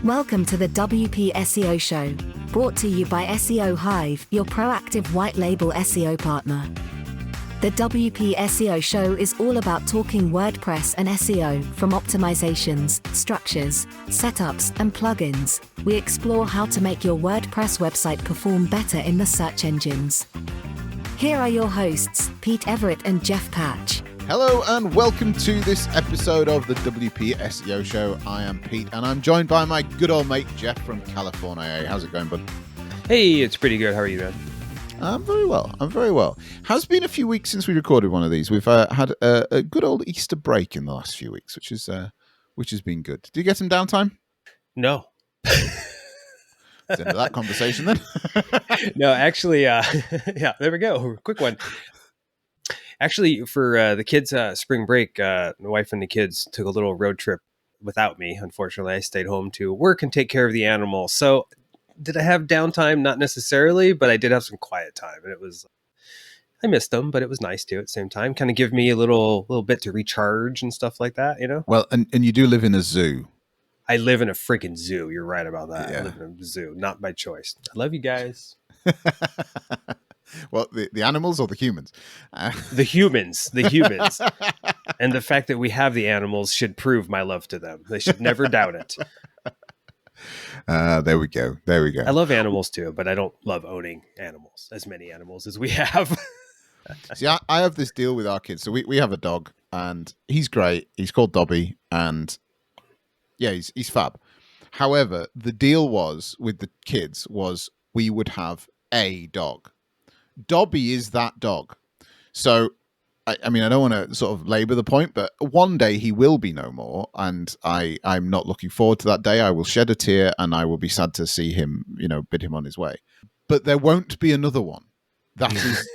Welcome to the WP SEO Show, brought to you by SEO Hive, your proactive white label SEO partner. The WP SEO Show is all about talking WordPress and SEO, from optimizations, structures, setups, and plugins. We explore how to make your WordPress website perform better in the search engines. Here are your hosts, Pete Everett and Jeff Patch. Hello and welcome to this episode of the WP SEO Show. I am Pete and I'm joined by my good old mate Jeff from California. Hey, how's it going, bud? Hey, it's pretty good. How are you, man? I'm very well. Has been a few weeks since we recorded one of these. We've had a good old Easter break in the last few weeks, which has been good. Did you get some downtime? No. Let's end that conversation then. No, actually, yeah, there we go. Quick one. Actually, for the kids' spring break, my wife and the kids took a little road trip without me. Unfortunately, I stayed home to work and take care of the animals. So did I have downtime? Not necessarily, but I did have some quiet time. And I missed them, but it was nice too at the same time. Kind of give me a little bit to recharge and stuff like that, you know? Well, and you do live in a zoo. I live in a freaking zoo. You're right about that. Yeah. I live in a zoo, not by choice. I love you guys. Well, the animals or the humans? The humans. And the fact that we have the animals should prove my love to them. They should never doubt it. There we go. I love animals too, but I don't love owning animals, as many animals as we have. See, I have this deal with our kids. So we have a dog and he's great. He's called Dobby and yeah, he's fab. However, the deal was with the kids was we would have a dog. Dobby is that dog. So, I mean, I don't want to sort of labor the point, but one day he will be no more. And I'm not looking forward to that day. I will shed a tear and I will be sad to see him, bid him on his way. But there won't be another one. That is,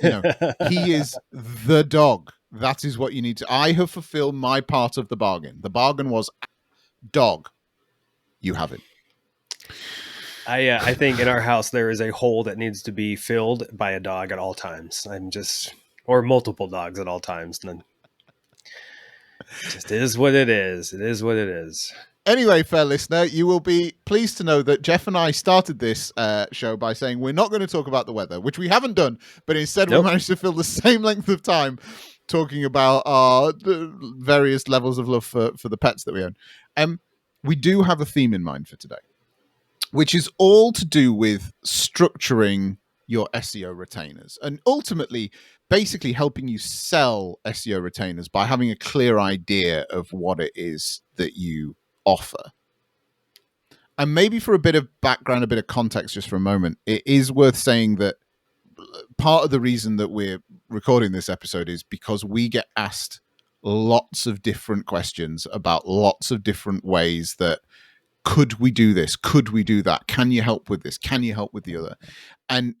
he is the dog. That is what you need to. I have fulfilled my part of the bargain. The bargain was dog. You have it. I think in our house there is a hole that needs to be filled by a dog at all times. Or multiple dogs at all times. Then it just is what it is. It is what it is. Anyway, fair listener, you will be pleased to know that Jeff and I started this show by saying we're not going to talk about the weather, which we haven't done, but instead we managed to fill the same length of time talking about the various levels of love for the pets that we own. We do have a theme in mind for today, which is all to do with structuring your SEO retainers and ultimately basically helping you sell SEO retainers by having a clear idea of what it is that you offer. And maybe for a bit of background, a bit of context just for a moment, it is worth saying that part of the reason that we're recording this episode is because we get asked lots of different questions about lots of different ways that could we do this? Could we do that? Can you help with this? Can you help with the other? And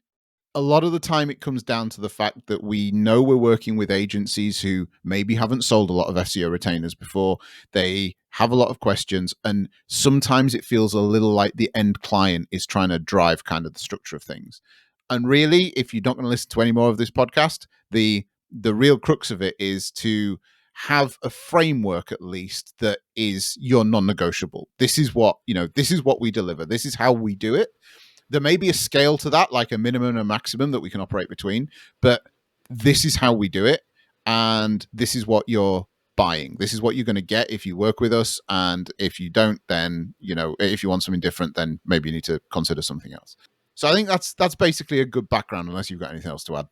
a lot of the time it comes down to the fact that we know we're working with agencies who maybe haven't sold a lot of SEO retainers before. They have a lot of questions. And sometimes it feels a little like the end client is trying to drive kind of the structure of things. And really, if you're not going to listen to any more of this podcast, the real crux of it is to have a framework at least that is your non-negotiable. This is what we deliver. This is how we do it. There may be a scale to that, like a minimum and a maximum that we can operate between, but this is how we do it. And this is what you're buying. This is what you're going to get if you work with us. And if you don't, then, if you want something different, then maybe you need to consider something else. So I think that's basically a good background, unless you've got anything else to add.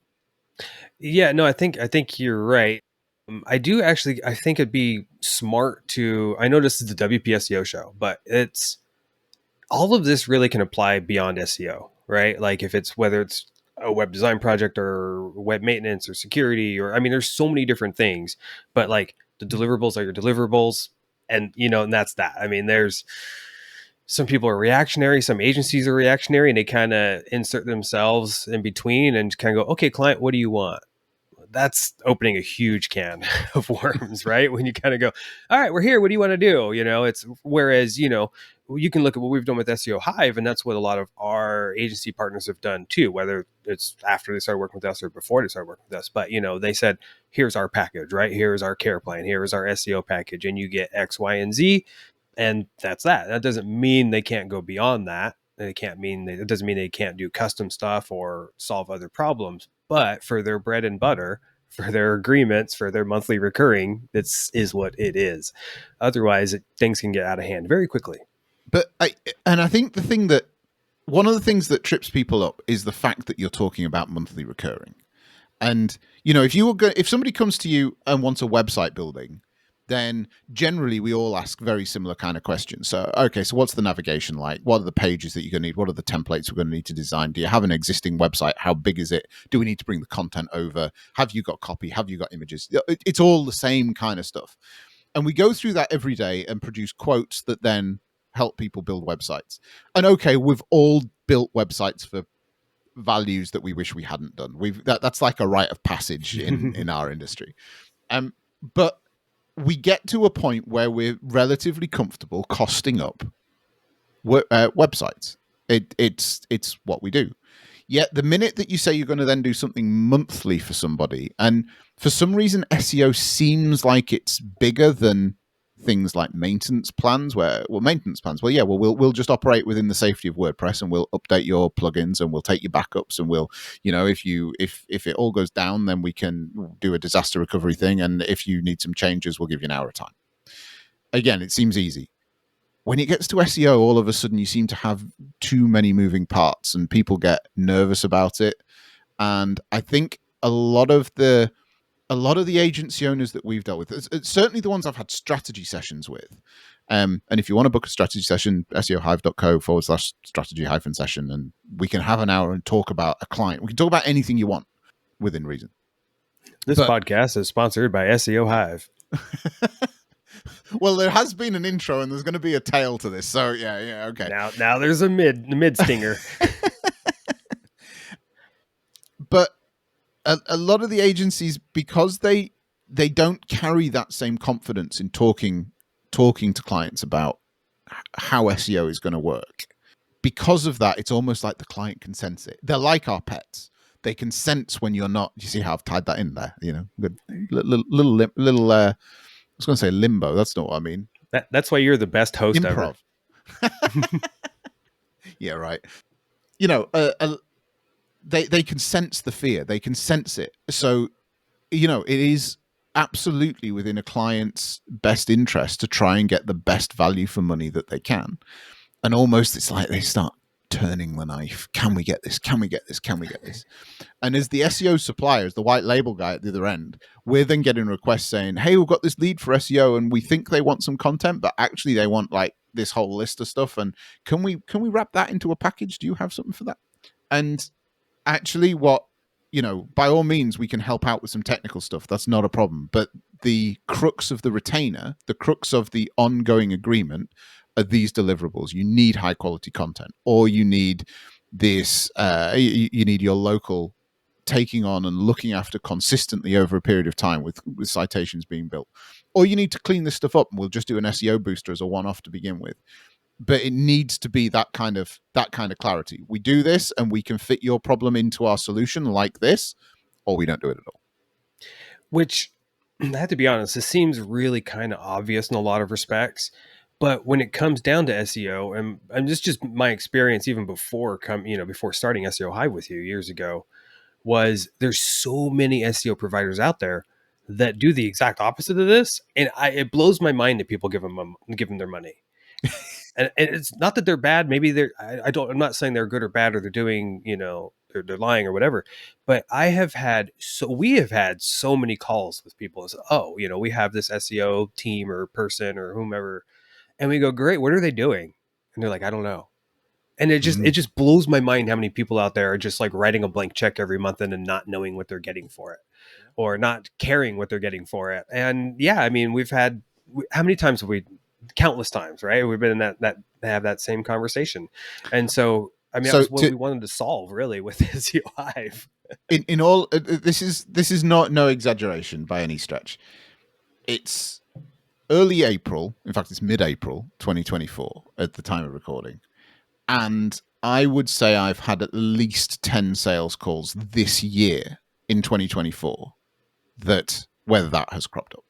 Yeah, no, I think you're right. I think it'd be smart I know this is the WP SEO show, but all of this really can apply beyond SEO, right? Like whether it's a web design project or web maintenance or security, there's so many different things, but like the deliverables are your deliverables and that's that. There's some people are reactionary, some agencies are reactionary and they kind of insert themselves in between and kind of go, okay, client, what do you want? That's opening a huge can of worms, right? When you kind of go, all right, we're here. What do you want to do? Whereas, you can look at what we've done with SEO Hive, and that's what a lot of our agency partners have done too, whether it's after they started working with us or before they started working with us. But, they said, here's our package, right? Here's our care plan. Here is our SEO package. And you get X, Y, and Z. And that's that. That doesn't mean they can't go beyond that. It doesn't mean they can't do custom stuff or solve other problems. But for their bread and butter, for their agreements, for their monthly recurring, this is what it is. Otherwise, things can get out of hand very quickly. But I think one of the things that trips people up is the fact that you're talking about monthly recurring. And if somebody comes to you and wants a website building, then generally we all ask very similar kind of questions. So, okay, so what's the navigation like? What are the pages that you're going to need? What are the templates we're going to need to design? Do you have an existing website? How big is it? Do we need to bring the content over? Have you got copy? Have you got images? It's all the same kind of stuff. And we go through that every day and produce quotes that then help people build websites. And okay, we've all built websites for values that we wish we hadn't done. That's like a rite of passage in our industry. But we get to a point where we're relatively comfortable costing up websites. It's what we do. Yet the minute that you say you're going to then do something monthly for somebody, and for some reason SEO seems like it's bigger than things like maintenance plans, we'll just operate within the safety of WordPress, and we'll update your plugins, and we'll take your backups, and we'll, if it all goes down, then we can do a disaster recovery thing, and if you need some changes, we'll give you an hour of time. Again, it seems easy. When it gets to SEO, all of a sudden you seem to have too many moving parts, and people get nervous about it. And I think a lot of the agency owners that we've dealt with, it's certainly the ones I've had strategy sessions with. And if you want to book a strategy session, seohive.co/strategy-session, and we can have an hour and talk about a client. We can talk about anything you want within reason. This podcast is sponsored by SEO Hive. Well, there has been an intro, and there's going to be a tail to this. So yeah, okay. Now there's a mid stinger. But a lot of the agencies, because they don't carry that same confidence in talking to clients about how SEO is going to work. Because of that, it's almost like the client can sense it. They're like our pets. They can sense when you're not. You see how I've tied that in there? Good little. I was going to say limbo. That's not what I mean. That's why you're the best host Improv. ever. Yeah, right. They can sense the fear. They can sense it. So, it is absolutely within a client's best interest to try and get the best value for money that they can. And almost it's like they start turning the knife. Can we get this? Can we get this? Can we get this? And as the SEO supplier, as the white label guy at the other end, we're then getting requests saying, hey, we've got this lead for SEO and we think they want some content, but actually they want like this whole list of stuff. And can we wrap that into a package? Do you have something for that? And actually by all means, we can help out with some technical stuff. That's not a problem. But the crux of the retainer, the crux of the ongoing agreement are these deliverables. You need high quality content, or you need this, you need your local taking on and looking after consistently over a period of time with citations being built, or you need to clean this stuff up and we'll just do an SEO booster as a one-off to begin with. But it needs to be that kind of clarity. We do this and we can fit your problem into our solution like this, or we don't do it at all. Which, I have to be honest, this seems really kind of obvious in a lot of respects. But when it comes down to SEO, and this is just my experience even before starting SEO Hive with you years ago, was there's so many SEO providers out there that do the exact opposite of this, and it blows my mind that people give them their money. And it's not that they're bad. Maybe I'm not saying they're good or bad, or they're doing, they're lying or whatever. But we have had so many calls with people. As, we have this SEO team or person or whomever. And we go, great, what are they doing? And they're like, I don't know. And it just blows my mind how many people out there are just like writing a blank check every month and not knowing what they're getting for it, or not caring what they're getting for it. And yeah, I mean, how many times have we, countless times, right? We've been in that have that same conversation. And so, I mean, that's what we wanted to solve really with SEO Hive. In all, this is not no exaggeration by any stretch. It's early April. In fact, it's mid-April 2024 at the time of recording. And I would say I've had at least 10 sales calls this year in 2024 whether that has cropped up.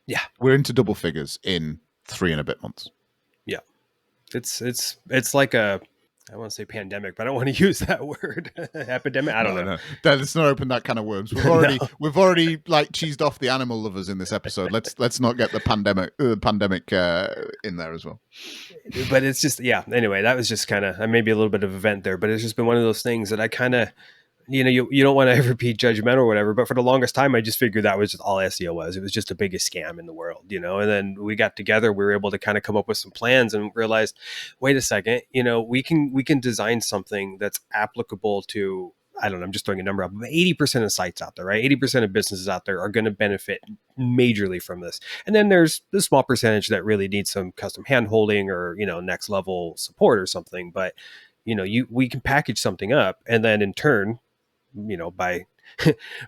Yeah. We're into double figures in 3 and a bit months. it's like a, I want to say pandemic, but I don't want to use that word. Epidemic. I don't know. No. Let's not open that kind of worms. We've already like cheesed off the animal lovers in this episode. Let's not get the pandemic in there as well. But it's just, yeah. Anyway, that was just kind of maybe a little bit of a vent there, but it's just been one of those things that I kind of, you don't want to ever be judgmental or whatever, but for the longest time, I just figured that was just all SEO was. It was just the biggest scam in the world, and then we got together, we were able to kind of come up with some plans and realized, wait a second, we can design something that's applicable to, I don't know, I'm just throwing a number up, 80% of sites out there, right? 80% of businesses out there are going to benefit majorly from this. And then there's the small percentage that really needs some custom hand holding or, next level support or something. But, we can package something up, and then in turn, by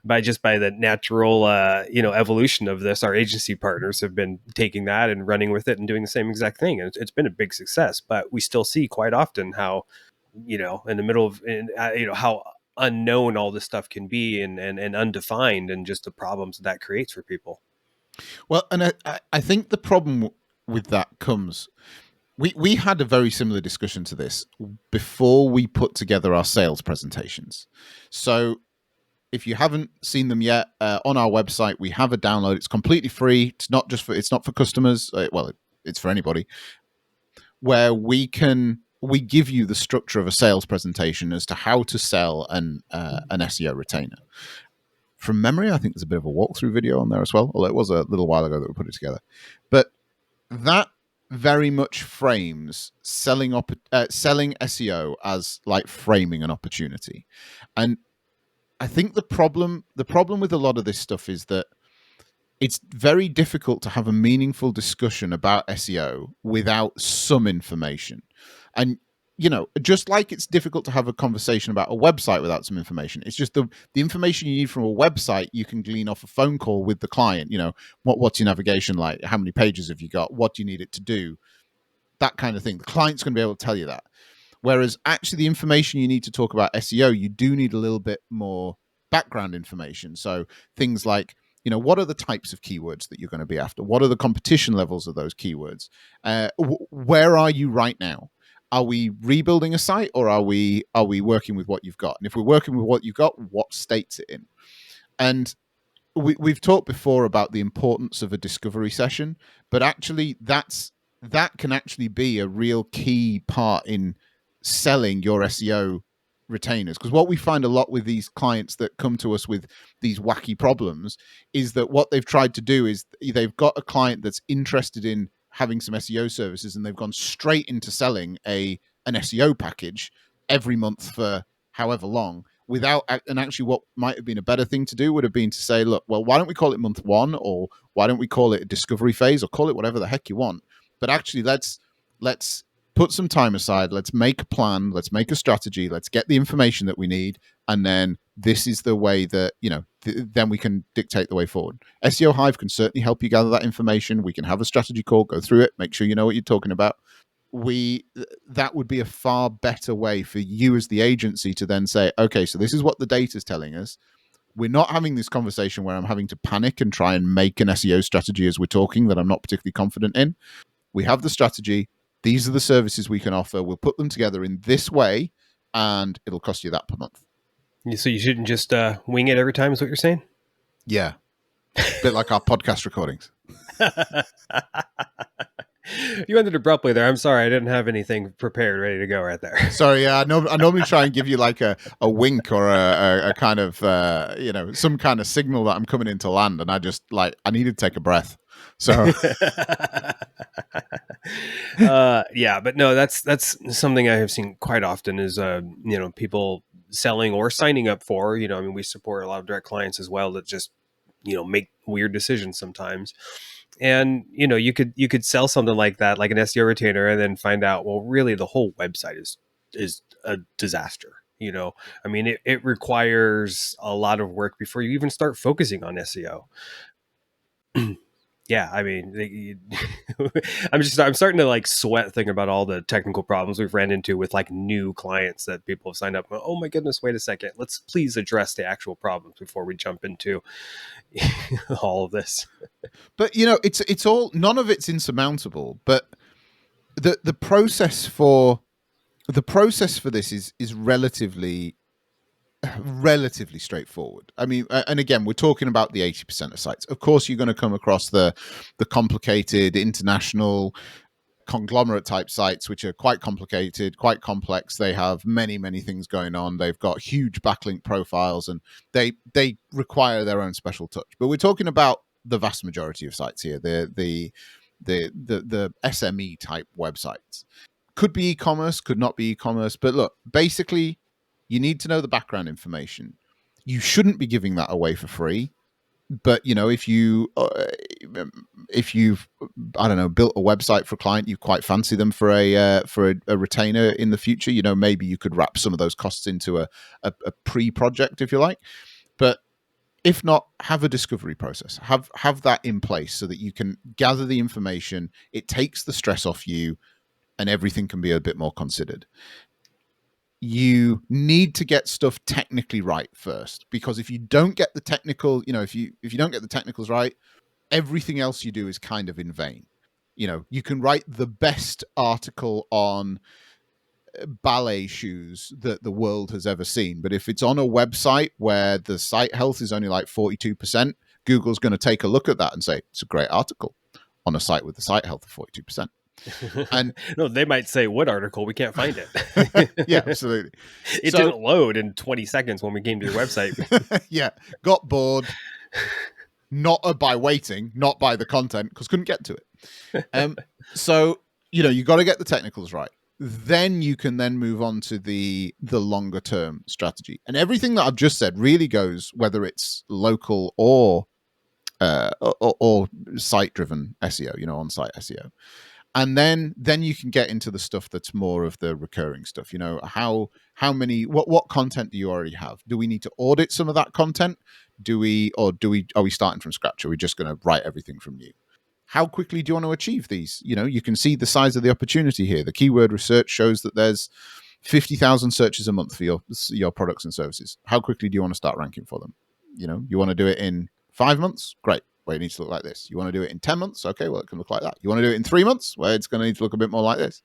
by the natural evolution of this, our agency partners have been taking that and running with it and doing the same exact thing, and it's been a big success. But we still see quite often how in the middle of how unknown all this stuff can be, and undefined, and just the problems that creates for people. Well, and I think the problem with that comes, we had a very similar discussion to this before we put together our sales presentations. So if you haven't seen them yet, on our website, we have a download. It's completely free. It's not for customers. It's for anybody, where we give you the structure of a sales presentation as to how to sell an SEO retainer. From memory, I think there's a bit of a walkthrough video on there as well, although it was a little while ago that we put it together. But that very much frames selling SEO as like framing an opportunity. And I think the problem with a lot of this stuff is that it's very difficult to have a meaningful discussion about SEO without some information. And just like it's difficult to have a conversation about a website without some information, it's just the information you need from a website you can glean off a phone call with the client. What's your navigation like? How many pages have you got? What do you need it to do? That kind of thing. The client's going to be able to tell you that. Whereas actually the information you need to talk about SEO, you do need a little bit more background information. So things like, what are the types of keywords that you're going to be after? What are the competition levels of those keywords? Where are you right now? Are we rebuilding a site, or are we working with what you've got? And if we're working with what you've got, what state's it in? And we've talked before about the importance of a discovery session, but actually that can actually be a real key part in selling your SEO retainers. Because what we find a lot with these clients that come to us with these wacky problems is that what they've tried to do is they've got a client that's interested in having some SEO services, and they've gone straight into selling an SEO package every month for however long, and actually what might have been a better thing to do would have been to say, look, well, why don't we call it month one, or why don't we call it a discovery phase, or call it whatever the heck you want, but actually let's put some time aside, let's make a plan, let's make a strategy, let's get the information that we need, and then this is the way that, then we can dictate the way forward. SEO Hive can certainly help you gather that information. We can have a strategy call, go through it, make sure you know what you're talking about. That would be a far better way for you as the agency to then say, okay, so this is what the data is telling us. We're not having this conversation where I'm having to panic and try and make an SEO strategy as we're talking that I'm not particularly confident in. We have the strategy. These are the services we can offer. We'll put them together in this way, and it'll cost you that per month. So you shouldn't just wing it every time, is what you're saying? Yeah. A bit like our podcast recordings. You ended abruptly there. I'm sorry. I didn't have anything prepared, ready to go right there. Sorry. Yeah, I normally try and give you like a wink or a kind of, some kind of signal that I'm coming into land. And I need to take a breath. So, yeah, but no, that's something I have seen quite often is, people selling or signing up for, we support a lot of direct clients as well that just, make weird decisions sometimes. And, you could sell something like that, like an SEO retainer, and then find out, well, really the whole website is a disaster. It requires a lot of work before you even start focusing on SEO. Yeah, I'm starting to like sweat thinking about all the technical problems we've ran into with like new clients that people have signed up. Oh my goodness, wait a second. Let's please address the actual problems before we jump into all of this. But it's all, none of it's insurmountable, but the process for this is relatively straightforward. I mean, and again, we're talking about the 80% of sites. Of course, you're going to come across the complicated international conglomerate type sites, which are quite complicated, quite complex. They have many things going on. They've got huge backlink profiles, and they require their own special touch. But we're talking about the vast majority of sites here, the SME type websites. Could be e-commerce, could not be e-commerce, but look, basically you need to know the background information. You shouldn't be giving that away for free, but if you've, I don't know, built a website for a client, you quite fancy them for a retainer in the future, maybe you could wrap some of those costs into a pre-project, if you like. But if not, have a discovery process, have that in place so that you can gather the information. It takes the stress off you, and everything can be a bit more considered. You need to get stuff technically right first, because if you don't get the technical, if you don't get the technicals right, everything else you do is kind of in vain. You can write the best article on ballet shoes that the world has ever seen, but if it's on a website where the site health is only like 42%, Google's going to take a look at that and say it's a great article on a site with the site health of 42%. And no, they might say, what article? We can't find it. Yeah, absolutely. It didn't load in 20 seconds when we came to your website. Yeah, got bored. Not by waiting, not by the content, because couldn't get to it. So you got to get the technicals right. Then you can then move on to the longer term strategy. And everything that I've just said really goes, whether it's local or site driven SEO, on site SEO. And then you can get into the stuff that's more of the recurring stuff. How many, what content do you already have? Do we need to audit some of that content? Are we starting from scratch? Are we just going to write everything from new? How quickly do you want to achieve these? You can see the size of the opportunity here. The keyword research shows that there's 50,000 searches a month for your products and services. How quickly do you want to start ranking for them? You want to do it in 5 months? Great. Well, it needs to look like this. You want to do it in 10 months? Okay, well, it can look like that. You want to do it in 3 months? Well, it's going to need to look a bit more like this.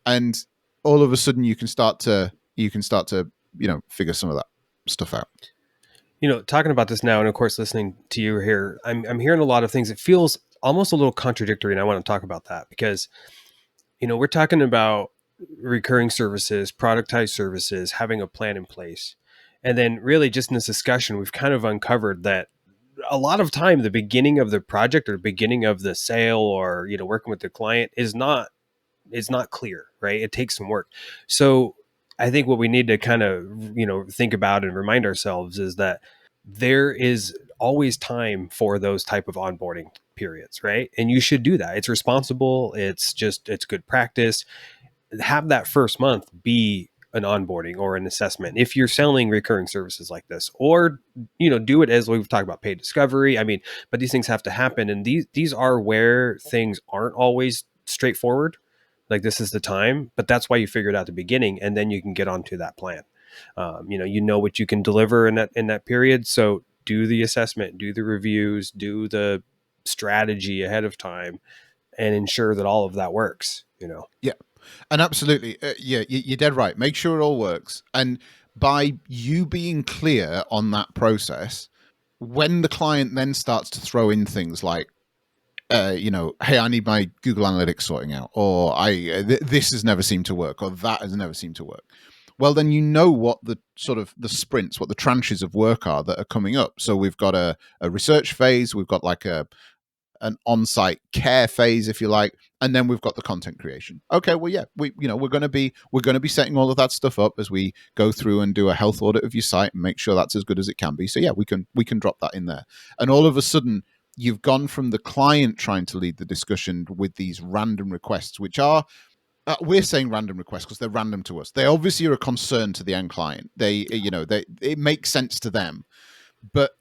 And all of a sudden you can start to figure some of that stuff out. Talking about this now, and of course, listening to you here, I'm hearing a lot of things. It feels almost a little contradictory, and I want to talk about that because, we're talking about recurring services, productized services, having a plan in place. And then really just in this discussion, we've kind of uncovered that a lot of time, the beginning of the project or the beginning of the sale or, working with the client is not clear, right? It takes some work. So I think what we need to kind of, think about and remind ourselves is that there is always time for those type of onboarding periods, right? And you should do that. It's responsible. It's good practice. Have that first month be an onboarding or an assessment if you're selling recurring services like this, or do it as we've talked about paid discovery. I mean, but these things have to happen, and these are where things aren't always straightforward. Like, this is the time, but that's why you figure it out at the beginning, and then you can get onto that plan. What you can deliver in that period. So do the assessment, do the reviews, do the strategy ahead of time, and ensure that all of that works. Yeah. And absolutely, you're dead right. Make sure it all works. And by you being clear on that process, when the client then starts to throw in things like, hey, I need my Google Analytics sorting out, or this has never seemed to work, or that has never seemed to work. Well, then what the sort of the sprints, what the tranches of work are that are coming up. So we've got a research phase, we've got like an on-site care phase, if you like, and then we've got the content creation. Okay, well, yeah, we're going to be setting all of that stuff up as we go through and do a health audit of your site and make sure that's as good as it can be. So yeah, we can drop that in there, and all of a sudden you've gone from the client trying to lead the discussion with these random requests, which are we're saying random requests because they're random to us. They obviously are a concern to the end client. It makes sense to them, but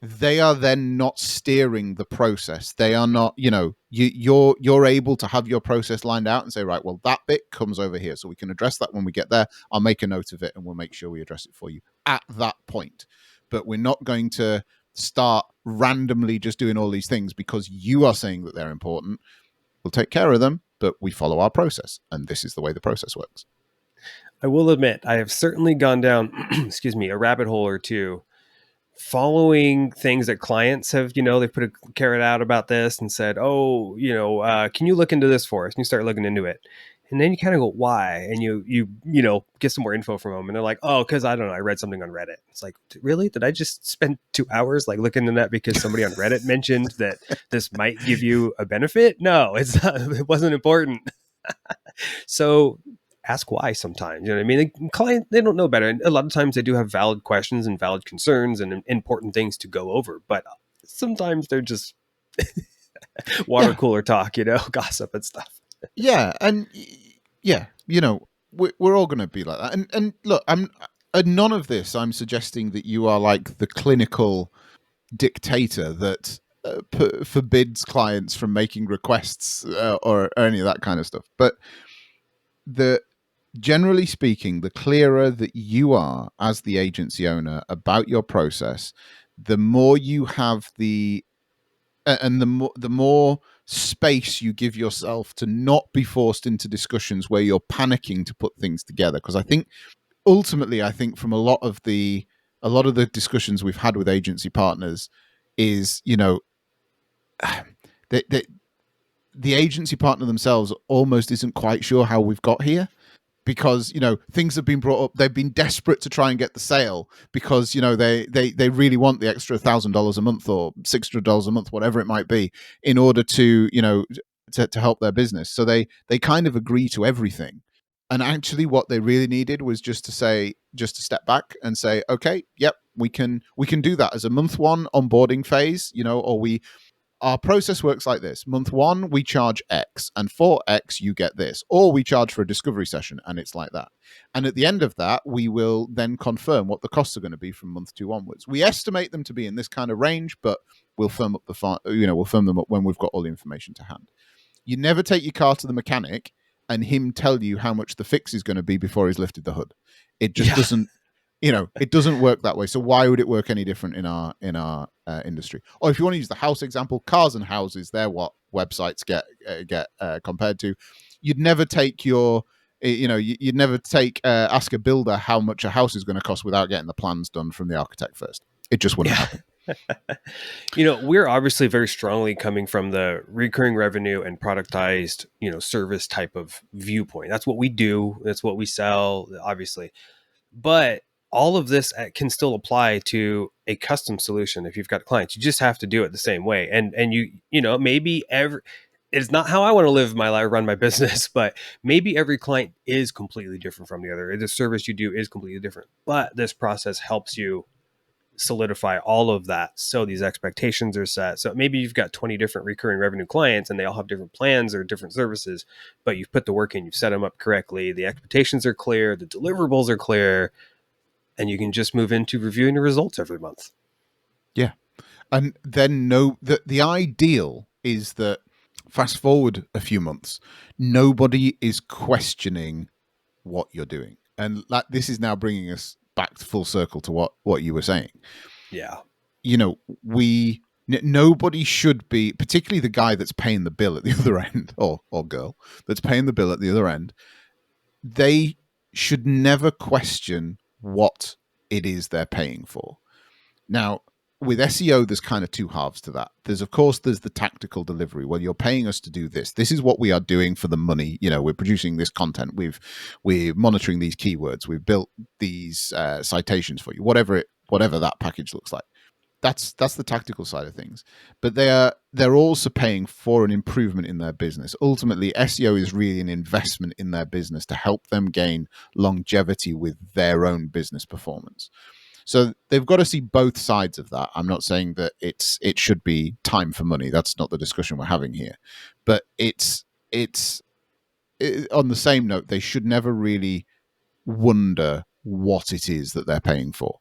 they are then not steering the process. They are not, you're able to have your process lined out and say, right, well, that bit comes over here, so we can address that when we get there. I'll make a note of it and we'll make sure we address it for you at that point. But we're not going to start randomly just doing all these things because you are saying that they're important. We'll take care of them, but we follow our process, and this is the way the process works. I will admit, I have certainly gone down, excuse me, a rabbit hole or two following things that clients have, they put a carrot out about this and said, oh, can you look into this for us? And you start looking into it. And then you kind of go, why? And you get some more info from them. And they're like, oh, because I don't know, I read something on Reddit. It's like, really? Did I just spend 2 hours like looking into that because somebody on Reddit mentioned that this might give you a benefit? No, it's not, it wasn't important. So ask why sometimes. You know what I mean? The client, they don't know better. And a lot of times they do have valid questions and valid concerns and important things to go over. But sometimes they're just water cooler talk, gossip and stuff. Yeah. And we're all going to be like that. And look, none of this, I'm suggesting that you are like the clinical dictator that forbids clients from making requests or any of that kind of stuff. But generally speaking, the clearer that you are as the agency owner about your process, the more you have and the more space you give yourself to not be forced into discussions where you're panicking to put things together. Because I think ultimately, from a lot of the discussions we've had with agency partners is, the agency partner themselves almost isn't quite sure how we've got here, because things have been brought up. They've been desperate to try and get the sale because they really want the extra $1,000 a month or $600 a month, whatever it might be, in order to to help their business. So they kind of agree to everything. And actually, what they really needed was just to step back and say, okay, yep, we can do that as a month one onboarding phase, or our process works like this. Month one, we charge X, and for X, you get this. Or we charge for a discovery session, and it's like that. And at the end of that, we will then confirm what the costs are going to be from month two onwards. We estimate them to be in this kind of range, but we'll firm up we'll firm them up when we've got all the information to hand. You never take your car to the mechanic and him tell you how much the fix is going to be before he's lifted the hood. It just doesn't. It doesn't work that way. So why would it work any different in our industry? Or if you want to use the house example, cars and houses, they're what websites get compared to. You'd never take ask a builder how much a house is going to cost without getting the plans done from the architect first. It just wouldn't happen. We're obviously very strongly coming from the recurring revenue and productized, service type of viewpoint. That's what we do. That's what we sell, obviously. But all of this can still apply to a custom solution. If you've got clients, you just have to do it the same way. And maybe it's not how I want to live my life, run my business, but maybe every client is completely different from the other. The service you do is completely different, but this process helps you solidify all of that. So these expectations are set. So maybe you've got 20 different recurring revenue clients and they all have different plans or different services, but you've put the work in, you've set them up correctly. The expectations are clear, the deliverables are clear, and you can just move into reviewing the results every month. Yeah. And then the ideal is that fast forward a few months, nobody is questioning what you're doing. And this is now bringing us back to full circle to what you were saying. Yeah. Nobody should be, particularly the guy that's paying the bill at the other end, or girl that's paying the bill at the other end, they should never question what it is they're paying for. Now, with SEO, there's kind of two halves to that. There's the tactical delivery. Well, you're paying us to do this. This is what we are doing for the money. We're producing this content. We're monitoring these keywords. We've built these citations for you. Whatever that package looks like. That's the tactical side of things. But they're also paying for an improvement in their business. Ultimately, SEO is really an investment in their business to help them gain longevity with their own business performance. So they've got to see both sides of that. I'm not saying that it should be time for money. That's not the discussion we're having here. But it's on the same note, they should never really wonder what it is that they're paying for.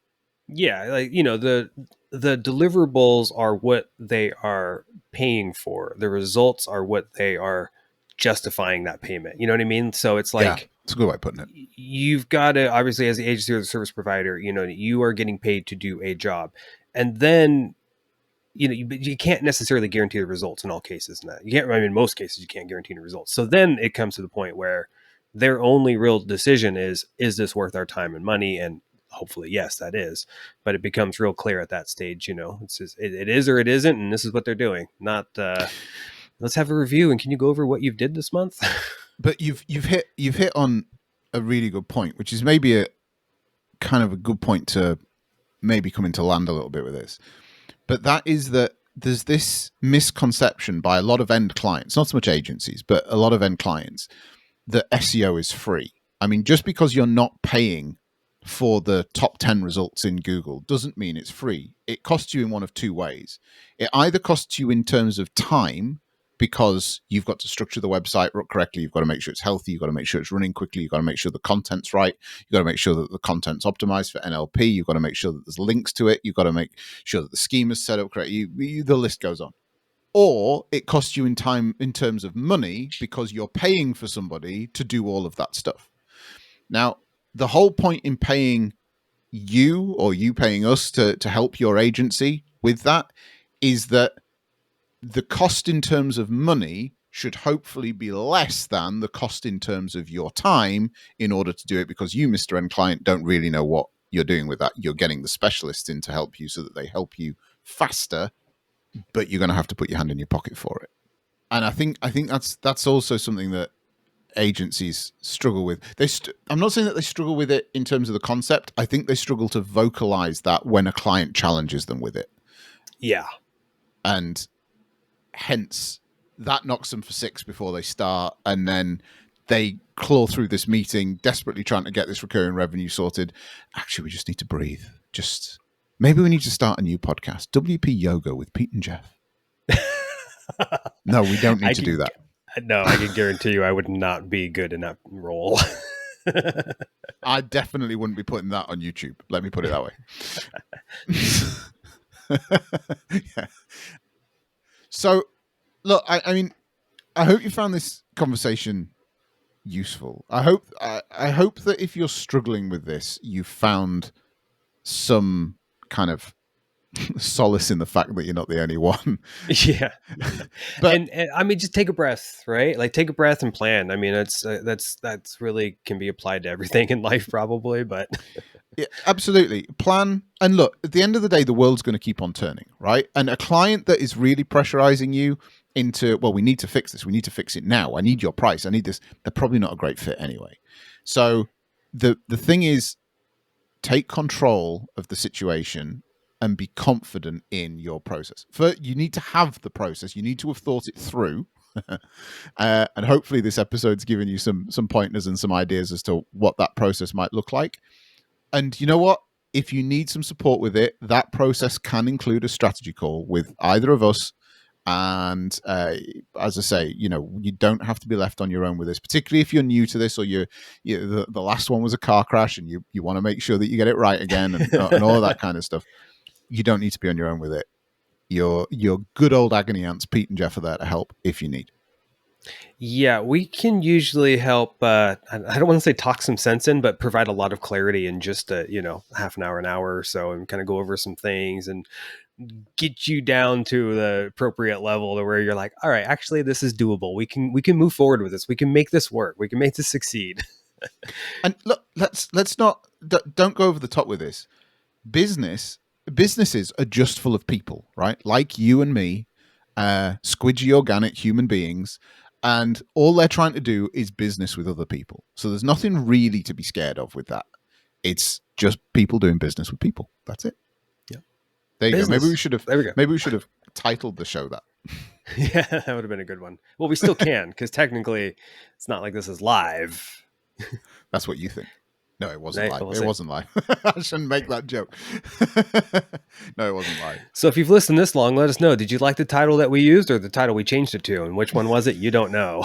Yeah, the deliverables are what they are paying for. The results are what they are justifying that payment. You know what I mean? So it's like, it's a good way of putting it. You've got to, obviously, as the agency or the service provider, you are getting paid to do a job. And then you can't necessarily guarantee the results in all cases. You can't, I mean, in most cases you can't guarantee the results. So then it comes to the point where their only real decision is this worth our time and money? And hopefully, yes, that is, but it becomes real clear at that stage, it's just, it is or it isn't. And this is what they're doing. Not, let's have a review. And can you go over what you've did this month? But you've hit on a really good point, which is maybe a kind of a good point to maybe come into land a little bit with this. But that is that there's this misconception by a lot of end clients, not so much agencies, but a lot of end clients, that SEO is free. I mean, just because you're not paying for the top 10 results in Google doesn't mean it's free. It costs you in one of two ways. It either costs you in terms of time, because you've got to structure the website correctly. You've got to make sure it's healthy. You've got to make sure it's running quickly. You've got to make sure the content's right. You've got to make sure that the content's optimized for NLP. You've got to make sure that there's links to it. You've got to make sure that the schema's set up correctly. The list goes on. Or it costs you in time in terms of money, because you're paying for somebody to do all of that stuff. Now, the whole point in paying you, or you paying us to help your agency with that, is that the cost in terms of money should hopefully be less than the cost in terms of your time in order to do it, because you, Mr. End Client, don't really know what you're doing with that. You're getting the specialists in to help you so that they help you faster, but you're going to have to put your hand in your pocket for it. And I think that's also something that agencies struggle with. I'm not saying that they struggle with it in terms of the concept. I think they struggle to vocalize that when a client challenges them with it. Yeah. And hence that knocks them for six before they start, and then they claw through this meeting desperately trying to get this recurring revenue sorted. Actually, we just need to breathe. Maybe we need to start a new podcast, WP Yoga with Pete and Jeff. No, we don't need to do that. No, I can guarantee you I would not be good in that role. I definitely wouldn't be putting that on YouTube. Let me put it that way. Yeah. So, look, I mean, I hope you found this conversation useful. I hope that if you're struggling with this, you found some kind of solace in the fact that you're not the only one. Yeah. But and I mean, just take a breath, right? Like, take a breath and plan. I mean, that's really can be applied to everything in life, probably, but yeah, absolutely. Plan. And look, at the end of the day, the world's going to keep on turning, right? And a client that is really pressurizing you into, well, we need to fix this. We need to fix it now. I need your price. I need this. They're probably not a great fit anyway. So the thing is, take control of the situation and be confident in your process. You need to have the process. You need to have thought it through. And hopefully this episode's given you some pointers and some ideas as to what that process might look like. And you know what? If you need some support with it, that process can include a strategy call with either of us. And as I say, you don't have to be left on your own with this, particularly if you're new to this, or the last one was a car crash and you want to make sure that you get it right again and all of that kind of stuff. You don't need to be on your own with it. Your good old agony aunts, Pete and Jeff, are there to help if you need. Yeah, we can usually help. I don't want to say talk some sense in, but provide a lot of clarity in just half an hour or so, and kind of go over some things and get you down to the appropriate level to where you're like, all right, actually, this is doable. We can move forward with this. We can make this work. We can make this succeed. And look, don't go over the top with this. Businesses are just full of people, right? Like you and me, squidgy organic human beings, and all they're trying to do is business with other people. So there's nothing really to be scared of with that. It's just people doing business with people. That's it. Yeah. There you business. go. Maybe we should have There we go. titled the show that. Yeah, that would have been a good one. Well, we still can, because technically it's not like this is live. That's what you think. No, it wasn't live. We'll it wasn't live. I shouldn't make that joke. No, it wasn't live. So if you've listened this long, let us know. Did you like the title that we used, or the title we changed it to? And which one was it? You don't know.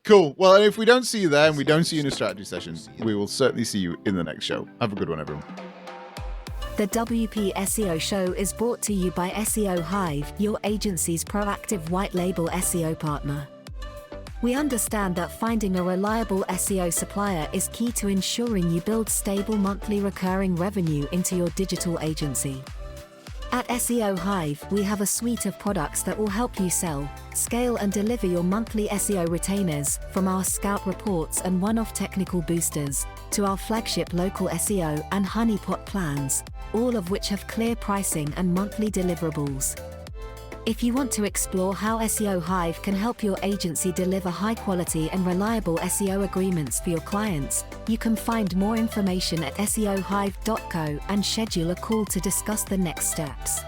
Cool. Well, and if we don't see you there and we don't see you in a strategy session, we will certainly see you in the next show. Have a good one, everyone. The WP SEO show is brought to you by SEO Hive, your agency's proactive white label SEO partner. We understand that finding a reliable SEO supplier is key to ensuring you build stable monthly recurring revenue into your digital agency. At SEO Hive, we have a suite of products that will help you sell, scale and deliver your monthly SEO retainers, from our scout reports and one-off technical boosters, to our flagship local SEO and honeypot plans, all of which have clear pricing and monthly deliverables. If you want to explore how SEO Hive can help your agency deliver high-quality and reliable SEO agreements for your clients, you can find more information at seohive.co and schedule a call to discuss the next steps.